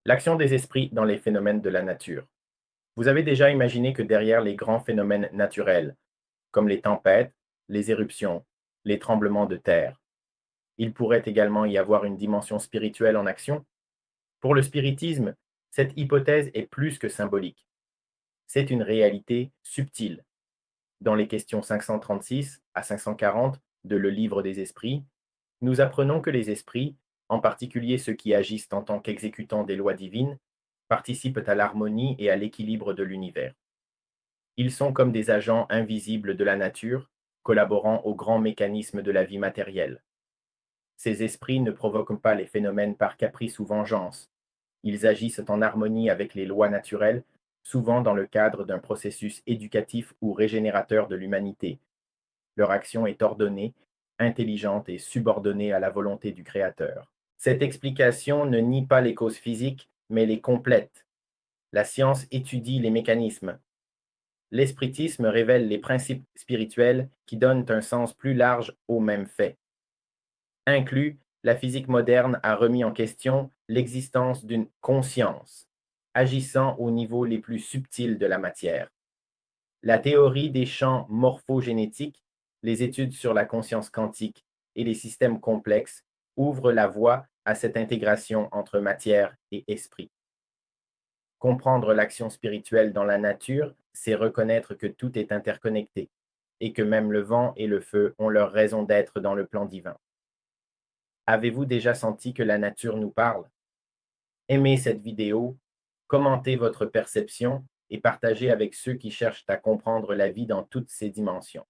L'action des esprits dans les phénomènes de la nature. Vous avez déjà imaginé que derrière les grands phénomènes naturels, comme les tempêtes, les éruptions, les tremblements de terre, il pourrait également y avoir une dimension spirituelle en action? Pour le spiritisme, cette hypothèse est plus que symbolique. C'est une réalité subtile. Dans les questions 536 à 540 de Le Livre des Esprits, nous apprenons que les esprits, en particulier ceux qui agissent en tant qu'exécutants des lois divines, participent à l'harmonie et à l'équilibre de l'univers. Ils sont comme des agents invisibles de la nature, collaborant aux grands mécanismes de la vie matérielle. Ces esprits ne provoquent pas les phénomènes par caprice ou vengeance. Ils agissent en harmonie avec les lois naturelles, souvent dans le cadre d'un processus éducatif ou régénérateur de l'humanité. Leur action est ordonnée, intelligente et subordonnée à la volonté du Créateur. Cette explication ne nie pas les causes physiques, mais les complète. La science étudie les mécanismes. L'espiritisme révèle les principes spirituels qui donnent un sens plus large aux mêmes faits. Inclus, la physique moderne a remis en question l'existence d'une conscience, agissant au niveau les plus subtils de la matière. La théorie des champs morphogénétiques, les études sur la conscience quantique et les systèmes complexes ouvrent la voie à cette intégration entre matière et esprit. Comprendre l'action spirituelle dans la nature, c'est reconnaître que tout est interconnecté et que même le vent et le feu ont leur raison d'être dans le plan divin. Avez-vous déjà senti que la nature nous parle? Aimez cette vidéo, commentez votre perception et partagez avec ceux qui cherchent à comprendre la vie dans toutes ses dimensions.